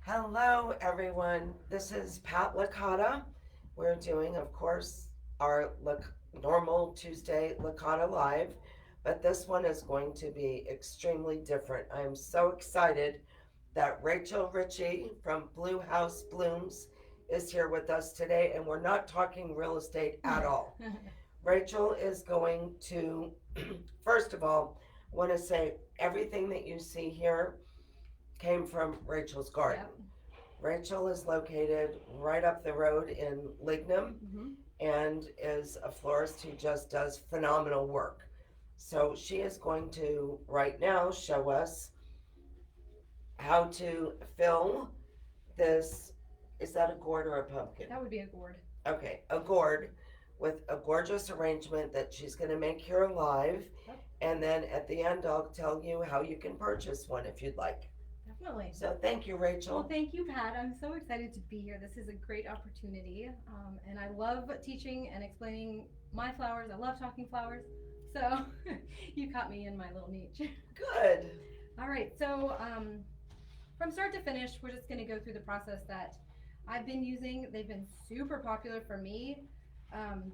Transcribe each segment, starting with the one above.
Hello, everyone. This is Pat Licata. We're doing, of course, our normal Tuesday Licata Live, but this one is going to be extremely different. I am so excited that Rachel Richie from Blue House Blooms is here with us today, and we're not talking real estate at all. Rachel is going to, first of all, want to say everything that you see here came from Rachel's garden. Yep. Rachel is located right up the road in Lignum hmm and is a florist who just does phenomenal work. So she is going to right now show us how to fill this. Is that a gourd or a pumpkin? That would be a gourd. Okay, a gourd with a gorgeous arrangement that she's going to make here live. Yep. And then at the end, I'll tell you how you can purchase one if you'd like. Definitely. So thank you, Well, Rachel. thank you, Pat. I'm so excited to be here. This is a great opportunity. And I love teaching and explaining my flowers. I love talking flowers. So you caught me in my little niche. Good. All right. So from start to finish, we're just going to go through the process that I've been using. They've been super popular for me. Um,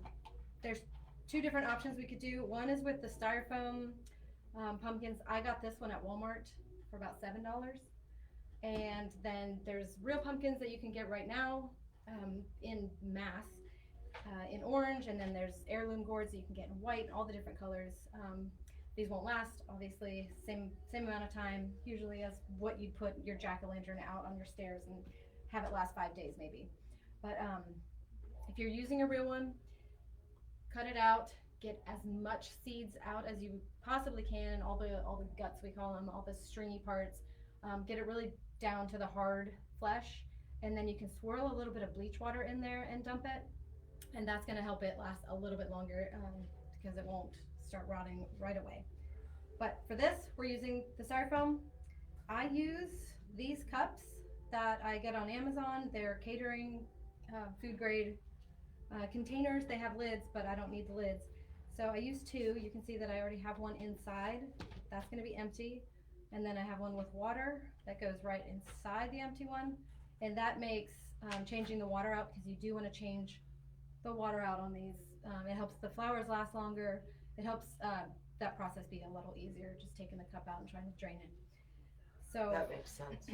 there's two different options we could do. One is with the styrofoam pumpkins. I got this one at Walmart for about $7. And then there's real pumpkins that you can get right now in mass in orange, and then there's heirloom gourds that you can get in white, all the different colors. These won't last, obviously, same amount of time usually as what you'd put your jack-o'-lantern out on your stairs and have it last 5 days maybe. But if you're using a real one, cut it out, get as much seeds out as you possibly can, all the guts we call them, all the stringy parts. Get it really down to the hard flesh, and then you can swirl a little bit of bleach water in there and dump it, and that's going to help it last a little bit longer because it won't start rotting right away. But for this, we're using the styrofoam. I use these cups that I get on Amazon. They're catering food grade containers. They have lids, but I don't need the lids. So I use two. You can see that I already have one inside. That's going to be empty. And then I have one with water that goes right inside the empty one. And that makes changing the water out, because you do want to change the water out on these. It helps the flowers last longer. It helps that process be a little easier, just taking the cup out and trying to drain it. So, That makes sense.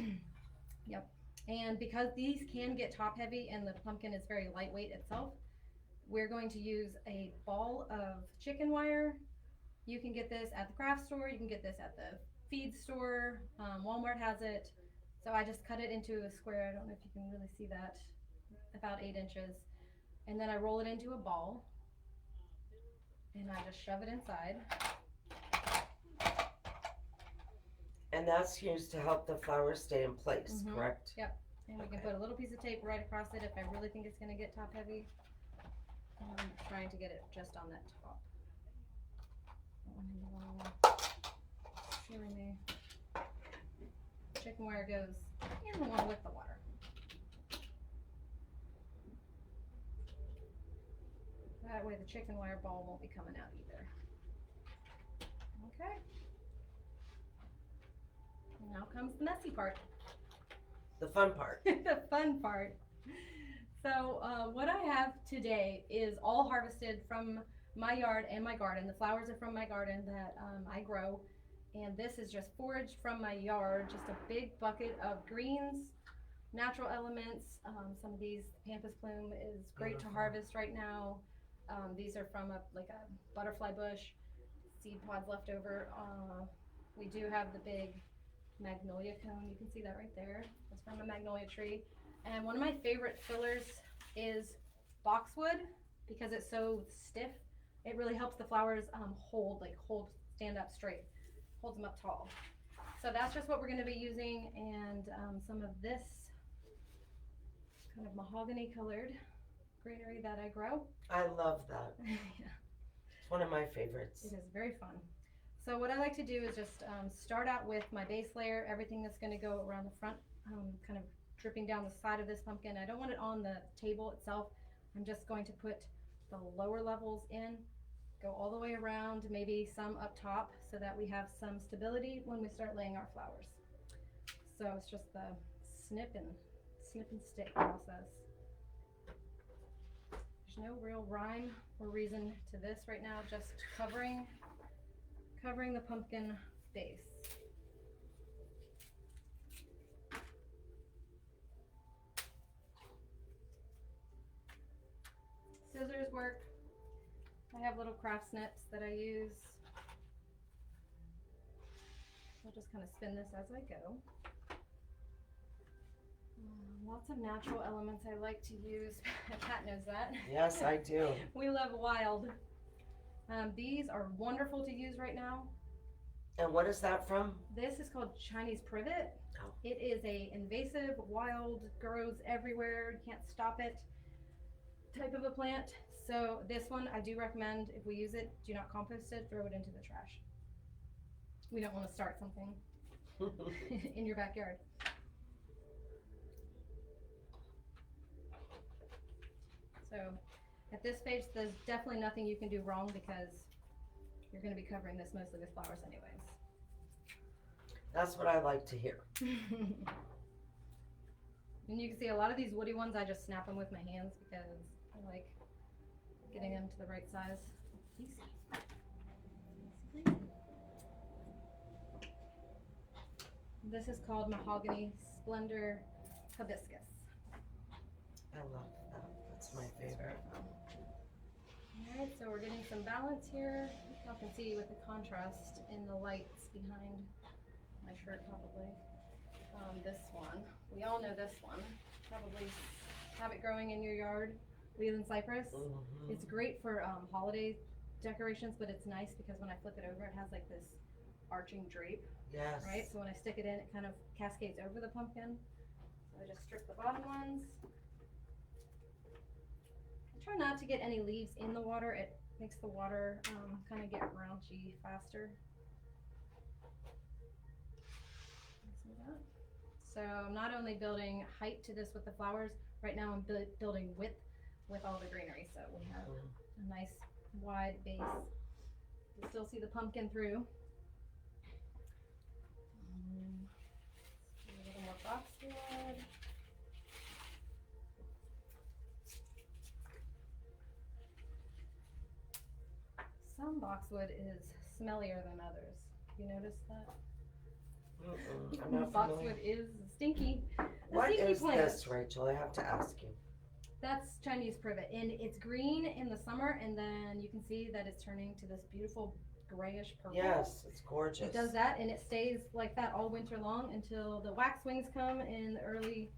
yep. And because these can get top heavy and the pumpkin is very lightweight itself, we're going to use a ball of chicken wire. You can get this at the craft store. You can get this at the feed store. Walmart has it. So I just cut it into a square. I don't know if you can really see that. About 8 inches. And then I roll it into a ball. And I just shove it inside. And that's used to help the flowers stay in place, Mhm. correct? Yep. And we can Okay. put a little piece of tape right across it if I really think it's going to get top heavy. I'm trying to get it just on that top. That one in the wrong one. Shivering me. Chicken wire goes in the one with the water. That way the chicken wire ball won't be coming out either. Okay. Now comes the messy part. The fun part. The fun part. So what I have today is all harvested from my yard and my garden. The flowers are from my garden that I grow. And this is just foraged from my yard, just a big bucket of greens, natural elements. Some of these, pampas plume is great to harvest right now. These are from like a butterfly bush, seed pods left over. We do have the big magnolia cone. You can see that right there. It's from a magnolia tree. And one of my favorite fillers is boxwood, because it's so stiff. It really helps the flowers stand up straight, holds them up tall. So that's just what we're going to be using, and some of this kind of mahogany colored greenery that I grow. I love that. Yeah, It's one of my favorites. it is very fun. So what I like to do is just start out with my base layer, everything that's going to go around the front, kind of dripping down the side of this pumpkin. I don't want it on the table itself. I'm just going to put the lower levels in, go all the way around, maybe some up top, so that we have some stability when we start laying our flowers. So it's just the snip and stick process. There's no real rhyme or reason to this right now, just covering the pumpkin base. Scissors work. I have little craft snips that I use. I'll just kind of spin this as I go. Lots of natural elements I like to use. Kat knows that. Yes, I do. We love wild. These are wonderful to use right now. And what is that from? This is called Chinese privet. Oh. It is a invasive, wild, grows everywhere, you can't stop it type of a plant. So this one I do recommend, if we use it, do not compost it, throw it into the trash. We don't want to start something in your backyard. So at this stage, there's definitely nothing you can do wrong because you're going to be covering this mostly with flowers anyways. That's what I like to hear. And you can see a lot of these woody ones, I just snap them with my hands because I like getting them to the right size. Easy. This is called Mahogany Splendor Hibiscus. I love that. That's my favorite. Alright, so we're getting some balance here. You can see with the contrast in the lights behind my shirt probably. This one, we all know this one. Probably have it growing in your yard. Leland cypress. Mm-hmm. It's great for holiday decorations, but it's nice because when I flip it over, it has like this arching drape, Yes. right? So when I stick it in, it kind of cascades over the pumpkin. So I just strip the bottom ones. I try not to get any leaves in the water. It makes the water kind of get raunchy faster. See that? So I'm not only building height to this with the flowers, right now I'm building width with all the greenery. So we have a nice wide base. You still see the pumpkin through. A little more boxwood. Some boxwood is smellier than others. You notice that? I'm not Boxwood familiar. is stinky. What stinky is plant. this, Rachel? I have to ask you. That's Chinese privet, and it's green in the summer, and then you can see that it's turning to this beautiful grayish purple. Yes, it's gorgeous. It does that, and it stays like that all winter long until the waxwings come in the early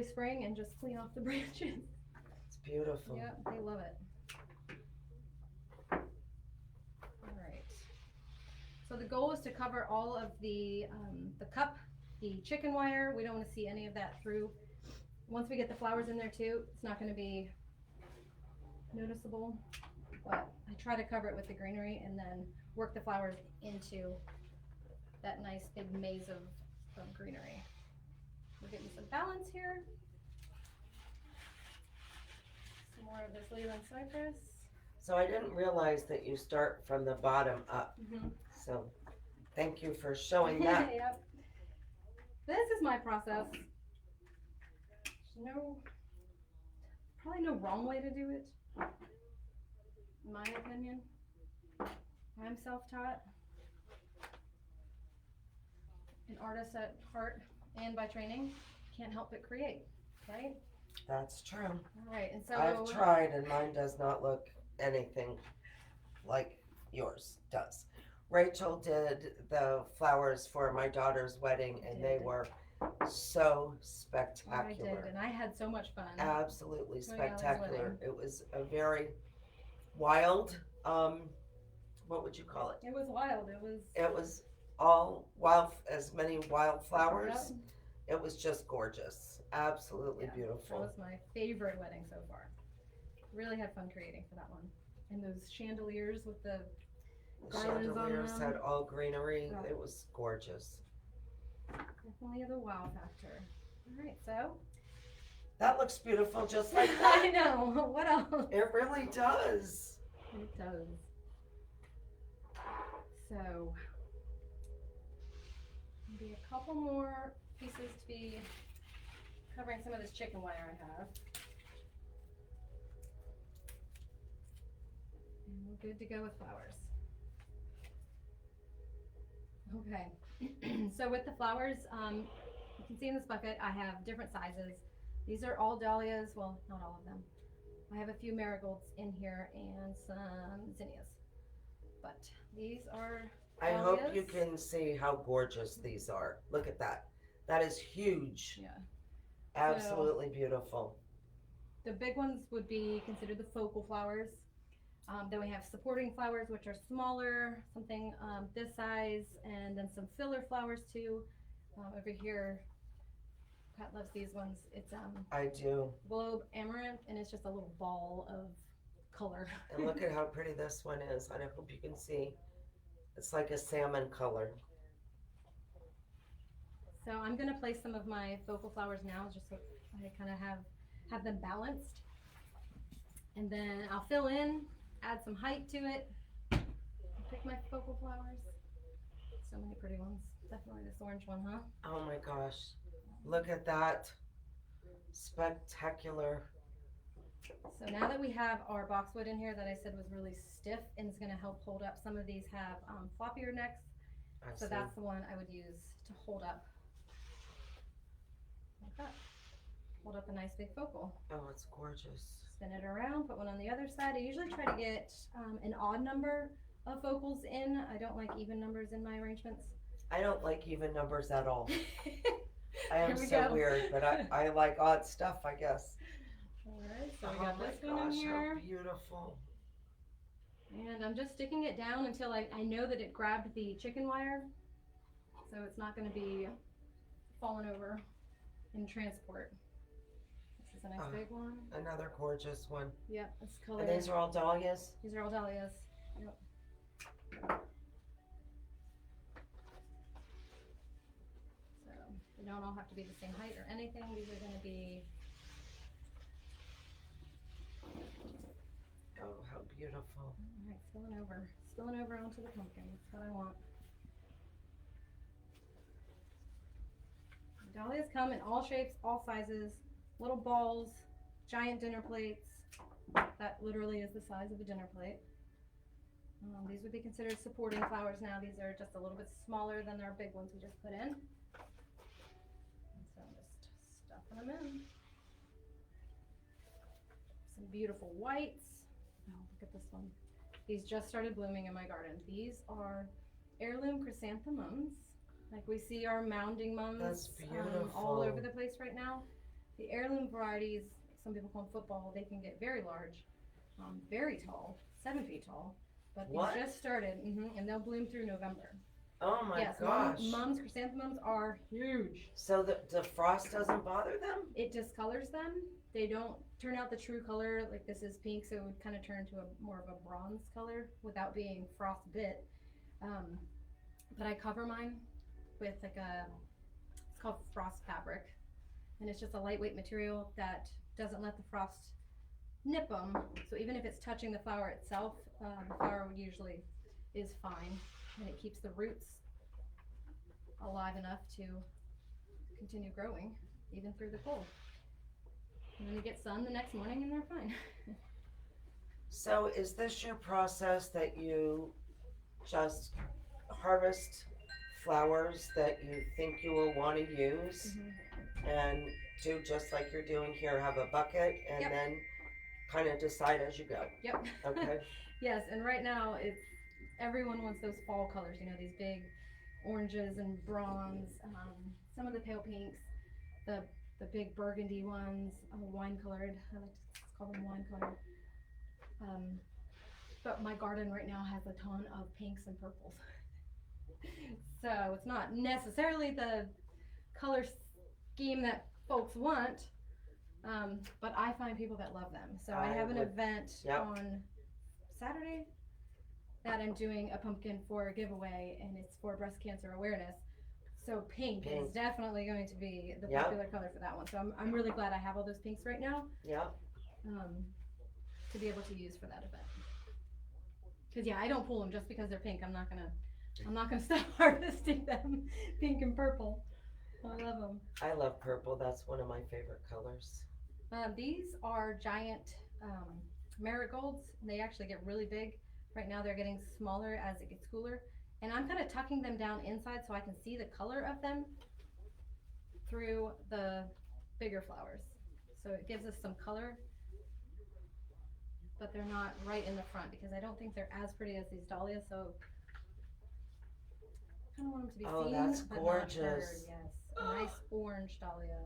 spring and just clean off the branches. It's beautiful. Yep, they love it. All right. So the goal is to cover all of the cup, the chicken wire. We don't want to see any of that through. Once we get the flowers in there too, it's not going to be noticeable, but I try to cover it with the greenery and then work the flowers into that nice big maze of greenery. We're getting some balance here. Some more of this Leland cypress. So I didn't realize that you start from the bottom up. Mm-hmm. So thank you for showing that. Yep. This is my process. Probably no wrong way to do it, in my opinion. I'm self-taught, an artist at heart and by training. Can't help but create, right? That's true. All right, and so I've tried and mine does not look anything like yours does. Rachel did the flowers for my daughter's wedding and they were so spectacular. I did, and I had so much fun. Absolutely Oh, yeah, it was spectacular. It was a very wild, what would you call it? It was wild. It was all wild, as many wildflowers. Yep. It was just gorgeous. Absolutely That beautiful. was my favorite wedding so far. Really had fun creating for that one. And those chandeliers with the The garlands on chandeliers them. had all greenery. Oh. It was gorgeous. Definitely the wow factor. All right, so That looks beautiful just like that. I know. What else? It really does. It does. So I'm Maybe a couple more pieces to be covering some of this chicken wire I have. And we're good to go with flowers. Okay, so with the flowers, you can see in this bucket I have different sizes. These are all dahlias, well, not all of them. I have a few marigolds in here and some zinnias. But these are I hope you dahlias. can see how gorgeous these are. Look at that. That is huge. Yeah. Absolutely beautiful. The big ones would be considered the focal flowers. Then we have supporting flowers, which are smaller, something this size, and then some filler flowers too. Over here, Pat loves these ones. It's I do. globe amaranth, and it's just a little ball of color. And look at how pretty this one is. I hope you can see. It's like a salmon color. So I'm gonna place some of my focal flowers now, just so I kind of have them balanced, and then I'll fill in, add some height to it. Pick my focal flowers. So many pretty ones. Definitely this orange one, huh? Oh my gosh. Look at that. Spectacular. So now that we have our boxwood in here that I said was really stiff and is gonna help hold up, some of these have floppier necks. So that's the one I would use to hold up like that. Hold up a nice big focal. Oh, it's gorgeous. Spin it around, put one on the other side. I usually try to get an odd number of focals in. I don't like even numbers in my arrangements. I don't like even numbers at all. I am Here we so go. weird, but I like odd stuff, I guess. Alright, so Oh we got my this one in gosh, here. how beautiful. And I'm just sticking it down until I know that it grabbed the chicken wire. So it's not going to be falling over in transport. This is a nice big one. Another gorgeous one. Yep, this color. And these are all dahlias? These are all dahlias. Yep. So they don't all have to be the same height or anything. These are going to be. Oh, how beautiful. Alright, spilling over onto the pumpkin. That's what I want. Dahlias come in all shapes, all sizes, little balls, giant dinner plates. That literally is the size of a dinner plate. These would be considered supporting flowers now. These are just a little bit smaller than our big ones we just put in. And so I'm just stuffing them in. Some beautiful whites. Oh, look at this one. These just started blooming in my garden. These are heirloom chrysanthemums. Like we see our mounding mums That's beautiful. all over the place right now. The heirloom varieties, some people call them football, they can get very large, very tall, 7 feet tall. But these What? just started, and they'll bloom through November. Oh my Yes, gosh. mums, chrysanthemums are huge. So the frost doesn't bother them? It discolors them. They don't turn out the true color. Like this is pink, so it would kind of turn to more of a bronze color without being frost bit. But I cover mine with like it's called frost fabric, and it's just a lightweight material that doesn't let the frost nip them. So even if it's touching the flower itself, the flower usually is fine, and it keeps the roots alive enough to continue growing even through the cold. And then they get sun the next morning and they're fine. So is this your process that you just harvest flowers that you think you will want to use and do just like you're doing here, have a bucket and Yep. then kind of decide as you go? Yep. Okay. Yes, and right now it's everyone wants those fall colors, you know, these big oranges and bronze, some of the pale pinks, the big burgundy ones, wine colored. I like to call them wine colored. But my garden right now has a ton of pinks and purples. So it's not necessarily the color scheme that folks want, but I find people that love them. So I have an event on Saturday that I'm doing a pumpkin for a giveaway, and it's for breast cancer awareness. So pink is definitely going to be the popular color for that one. So I'm really glad I have all those pinks right now. Yeah. To be able to use for that event. Because yeah, I don't pull them just because they're pink. I'm not gonna I'm not gonna stop harvesting them, pink and purple. I love them. I love purple. That's one of my favorite colors. These are giant marigolds. And they actually get really big. Right now they're getting smaller as it gets cooler. And I'm kind of tucking them down inside so I can see the color of them through the bigger flowers. So it gives us some color, but they're not right in the front because I don't think they're as pretty as these dahlias. So I kind of want them to be Oh, seen, that's but not heard. gorgeous. Yes, a nice orange dahlia.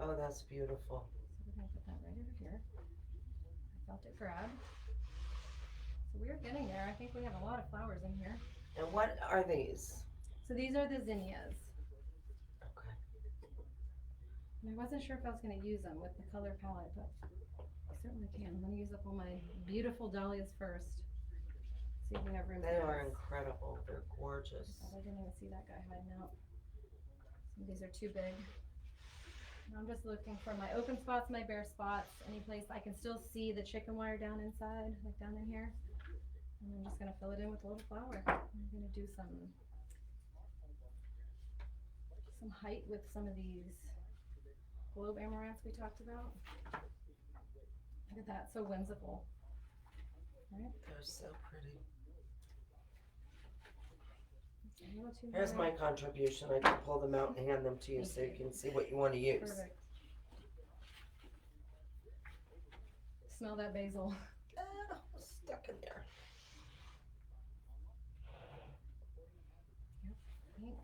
Oh, that's beautiful. So we're gonna put that right over here. I felt it grab. So we're getting there. I think we have a lot of flowers in here. And what are these? So these are the zinnias. Okay. And I wasn't sure if I was going to use them with the color palette, but I certainly can. I'm going to use up all my beautiful dahlias first. See if we have room. They for are this. incredible. They're gorgeous. I didn't even see that guy hiding out. Some of these are too big. And I'm just looking for my open spots, my bare spots, any place I can still see the chicken wire down inside, like down in here. And I'm just going to fill it in with a little flower. I'm going to do some height with some of these globe amaranths we talked about. Look at that, so whimsical. Right? They're so pretty. A little too Here's high. my contribution. I can pull them out and hand them to you Thank so you you. can see what you want to use. Perfect. Smell that basil. Ah, stuck in there. Pink.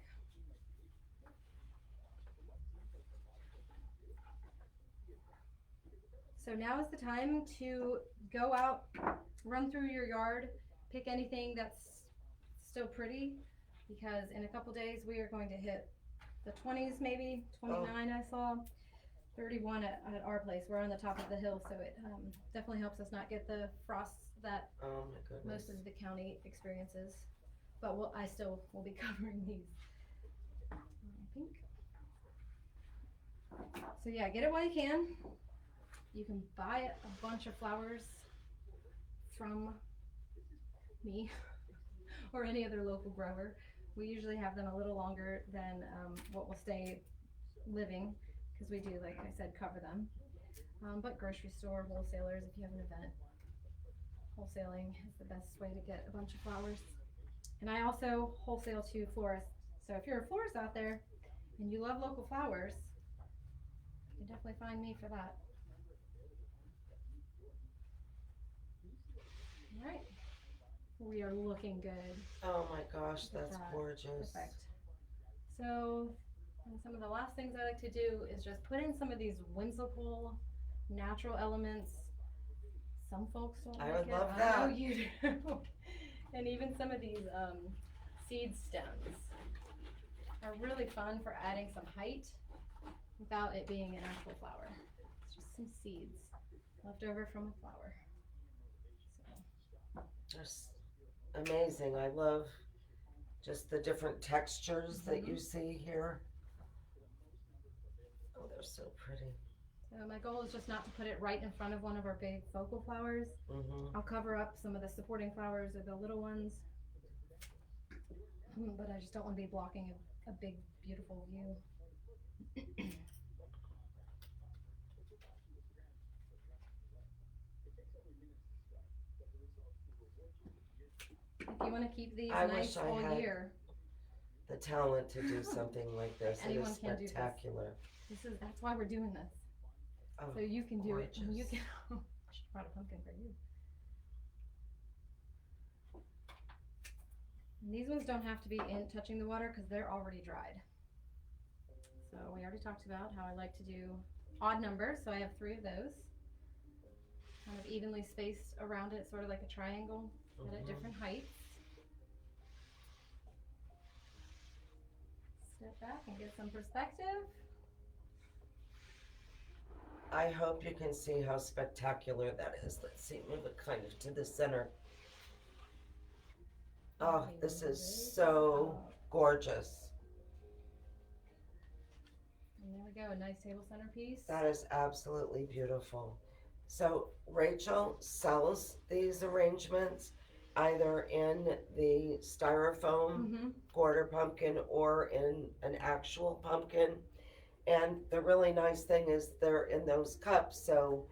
So now is the time to go out, run through your yard, pick anything that's still pretty, because in a couple days we are going to hit the 20s, maybe 29 I saw, 31 at our place. We're on the top of the hill, so it definitely helps us not get the frosts that Oh my goodness. most of the county experiences. But I still will be covering these. Pink. So yeah, get it while you can. You can buy a bunch of flowers from me or any other local grower. We usually have them a little longer than what will stay living because we do, like I said, cover them. But grocery store, wholesalers, if you have an event, wholesaling is the best way to get a bunch of flowers. And I also wholesale to florists. So if you're a florist out there and you love local flowers, you can definitely find me for that. All right, we are looking good. Oh my gosh, Look at that's that. gorgeous. Perfect. So, and some of the last things I like to do is just put in some of these whimsical, natural elements. Some folks don't I like would it. love I that. know you do. And even some of these seed stems are really fun for adding some height without it being an actual flower. It's just some seeds left over from a flower. So. Just amazing. I love just the different textures that you see here. Oh, they're so pretty. So my goal is just not to put it right in front of one of our big focal flowers. Mm-hmm. I'll cover up some of the supporting flowers or the little ones. But I just don't want to be blocking a big, beautiful view. If you want to keep these I nice wish I all had year, The talent to do something like this. It Anyone is can do this. spectacular. that's why we're doing this. Oh, So you can do it. And you gorgeous. can. I should have brought a pumpkin for you. And these ones don't have to be in touching the water because they're already dried. So we already talked about how I like to do odd numbers. So I have 3 of those, kind of evenly spaced around it, sort of like a triangle, but at Mhm. different heights. Step back and get some perspective. I hope you can see how spectacular that is. Let's see, move it kind of to the center. Oh, this is so gorgeous. And there we go, a nice table centerpiece. That is absolutely beautiful. So Rachel sells these arrangements either in the styrofoam Mm-hmm. quarter pumpkin or in an actual pumpkin. And the really nice thing is they're in those cups, so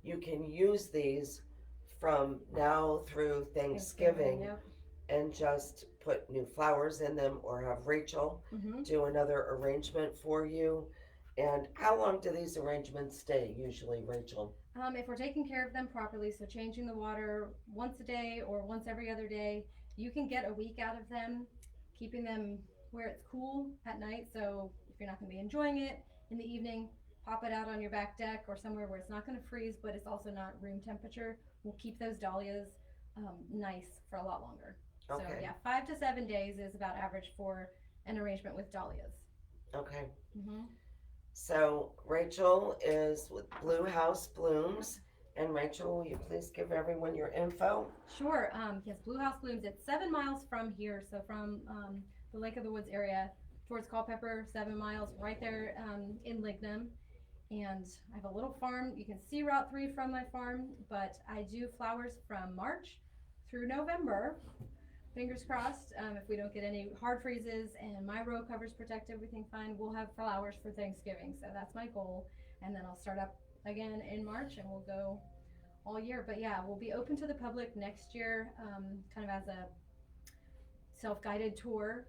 you can use these from now through Thanksgiving Yep. and just put new flowers in them or have Rachel Mm-hmm. do another arrangement for you. And how long do these arrangements stay usually, Rachel? If we're taking care of them properly, so changing the water once a day or once every other day, you can get a week out of them, keeping them where it's cool at night. So if you're not going to be enjoying it in the evening, pop it out on your back deck or somewhere where it's not going to freeze, but it's also not room temperature. We'll keep those dahlias nice for a lot longer. So Okay. yeah, 5 to 7 days is about average for an arrangement with dahlias. Okay. Mm-hmm. So Rachel is with Blue House Blooms. And Rachel, will you please give everyone your info? Sure. Yes, Blue House Blooms. It's 7 miles from here, so from the Lake of the Woods area towards Culpeper, 7 miles, right there in Lignum. And I have a little farm. You can see Route 3 from my farm, but I do flowers from March through November. Fingers crossed. If we don't get any hard freezes and my row cover's protect everything fine, we'll have flowers for Thanksgiving. So that's my goal. And then I'll start up again in March and we'll go all year. But yeah, we'll be open to the public next year, kind of as a self-guided tour.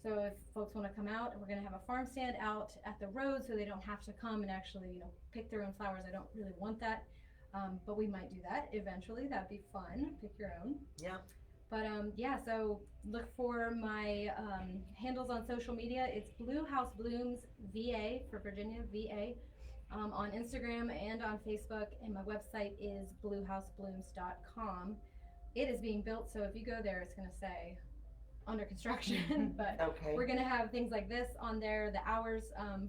So if folks want to come out, we're going to have a farm stand out at the road, so they don't have to come and actually, pick their own flowers. I don't really want that, but we might do that eventually. That'd be fun. Pick your own. Yeah. But yeah, so look for my handles on social media. It's Blue House Blooms VA for Virginia, VA. On Instagram and on Facebook, and my website is bluehouseblooms.com. It is being built, so if you go there, it's going to say under construction. But Okay. we're going to have things like this on there, the hours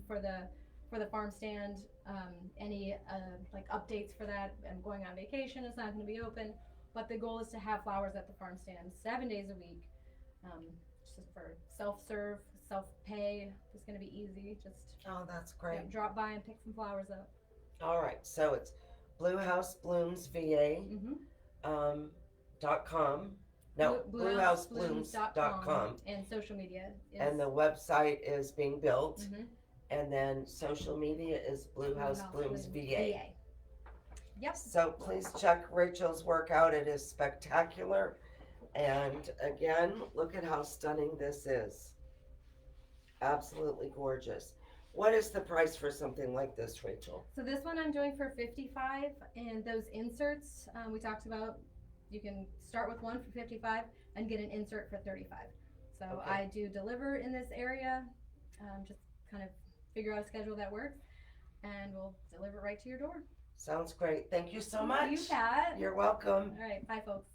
for the farm stand, any like updates for that. I'm going on vacation; it's not going to be open, but the goal is to have flowers at the farm stand 7 days a week. Just for self-serve, self-pay. It's going to be easy. Just Oh, that's great. drop by and pick some flowers up. All right. So it's Blue House Blooms VA Mm-hmm. .com. No, bluehouseblooms.com. And social media is. And the website is being built. Mm-hmm. And then social media is Blue House Blooms VA. Yep. So please check Rachel's work out. It is spectacular. And again, look at how stunning this is. Absolutely gorgeous. What is the price for something like this, Rachel? So this one I'm doing for $55, and those inserts we talked about. You can start with one for $55 and get an insert for $35. So Okay. I do deliver in this area. Just kind of figure out a schedule that works, and we'll deliver right to your door. Sounds great. Thank you so much. You, Pat. You're welcome. All right. Bye, folks.